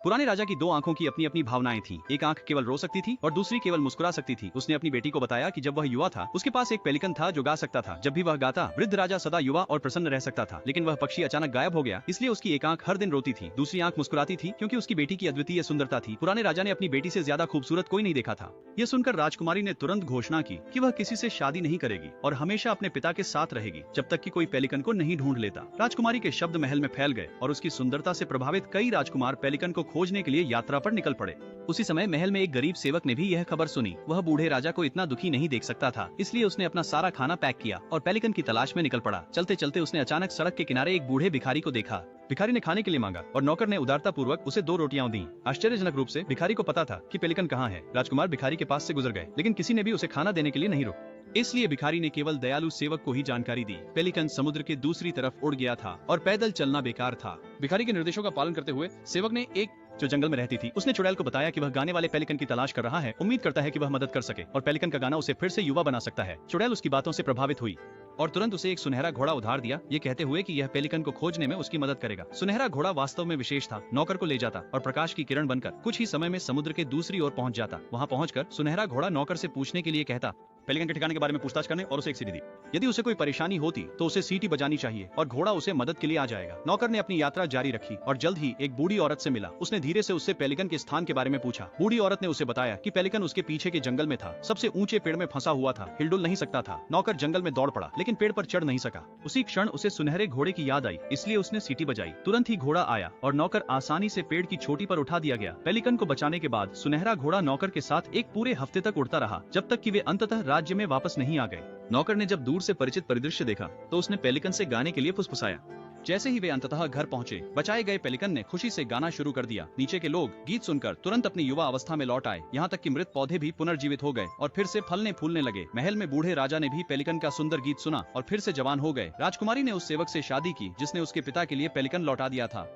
पुराने राजा की दो आंखों की अपनी अपनी भावनाएं थीं। एक आंख केवल रो सकती थी और दूसरी केवल मुस्कुरा सकती थी। उसने अपनी बेटी को बताया कि जब वह युवा था उसके पास एक पेलिकन था जो गा सकता था। जब भी वह गाता वृद्ध राजा सदा युवा और प्रसन्न रह सकता था। लेकिन वह पक्षी अचानक गायब हो गया, इसलिए उसकी एक आंख हर दिन रोती थी, दूसरी आंख मुस्कुराती थी क्योंकि उसकी बेटी की अद्वितीय सुंदरता थी। पुराने राजा ने अपनी बेटी से ज्यादा खूबसूरत कोई नहीं देखा था। यह सुनकर राजकुमारी ने तुरंत घोषणा की कि वह किसी से शादी नहीं करेगी और हमेशा अपने पिता के साथ रहेगी जब तक कि कोई पेलिकन को नहीं ढूंढ लेता। राजकुमारी के शब्द महल में फैल गए और उसकी सुंदरता से प्रभावित कई राजकुमार पेलिकन को खोजने के लिए यात्रा पर निकल पड़े। उसी समय महल में एक गरीब सेवक ने भी यह खबर सुनी। वह बूढ़े राजा को इतना दुखी नहीं देख सकता था, इसलिए उसने अपना सारा खाना पैक किया और पेलिकन की तलाश में निकल पड़ा। चलते चलते उसने अचानक सड़क के किनारे एक बूढ़े भिखारी को देखा। भिखारी ने खाने के लिए मांगा और नौकर ने उदारता पूर्वक उसे 2 रोटियां दी। आश्चर्यजनक रूप से भिखारी को पता था कि पेलिकन कहाँ है। राजकुमार भिखारी के पास से गुजर गए, लेकिन किसी ने भी उसे खाना देने के लिए नहीं रोका। इसलिए भिखारी ने केवल दयालु सेवक को ही जानकारी दी। पेलिकन समुद्र के दूसरी तरफ उड़ गया था और पैदल चलना बेकार था। भिखारी के निर्देशों का पालन करते हुए सेवक ने एक जो जंगल में रहती थी उसने चुड़ैल को बताया कि वह गाने वाले पेलिकन की तलाश कर रहा है। उम्मीद करता है कि वह मदद कर सके और पेलिकन का गाना उसे फिर से युवा बना सकता है। चुड़ैल उसकी बातों से प्रभावित हुई और तुरंत उसे एक सुनहरा घोड़ा उधार दिया, ये कहते हुए कि यह पेलिकन को खोजने में उसकी मदद करेगा। सुनहरा घोड़ा वास्तव में विशेष था। नौकर को ले जाता और प्रकाश की किरण बनकर कुछ ही समय में समुद्र के दूसरी ओर पहुंच जाता। वहां पहुंचकर सुनहरा घोड़ा नौकर से पूछने के लिए कहता, पेलिकन के ठिकाने के बारे में पूछताछ करने और उसे एक सीढ़ी दी। यदि उसे कोई परेशानी होती तो उसे सीटी बजानी चाहिए और घोड़ा उसे मदद के लिए आ जाएगा। नौकर ने अपनी यात्रा जारी रखी और जल्द ही एक बूढ़ी औरत से मिला। उसने धीरे से उससे पेलिकन के स्थान के बारे में पूछा। बूढ़ी औरत ने उसे बताया कि पेलिकन उसके पीछे के जंगल में था, सबसे ऊंचे पेड़ में फंसा हुआ था, हिलडुल नहीं सकता था। नौकर जंगल में दौड़ पड़ा लेकिन पेड़ पर चढ़ नहीं सका। उसी क्षण उसे सुनहरे घोड़े की याद आई, इसलिए उसने सीटी बजाई। तुरंत ही घोड़ा आया और नौकर आसानी से पेड़ की चोटी पर उठा दिया गया। पेलिकन को बचाने के बाद सुनहरा घोड़ा नौकर के साथ एक पूरे हफ्ते तक उड़ता रहा, जब तक कि वे अंततः राज्य में वापस नहीं आ गए। नौकर ने जब दूर से परिचित परिदृश्य देखा तो उसने पेलिकन से गाने के लिए फुसफुसाया। जैसे ही वे अंततः घर पहुंचे, बचाए गए पेलिकन ने खुशी से गाना शुरू कर दिया। नीचे के लोग गीत सुनकर तुरंत अपनी युवा अवस्था में लौट आए, यहाँ तक कि मृत पौधे भी पुनर्जीवित हो गए और फिर से फलने फूलने लगे। महल में बूढ़े राजा ने भी पेलिकन का सुंदर गीत सुना और फिर से जवान हो गए। राजकुमारी ने उस सेवक से शादी की जिसने उसके पिता के लिए पेलिकन लौटा दिया था।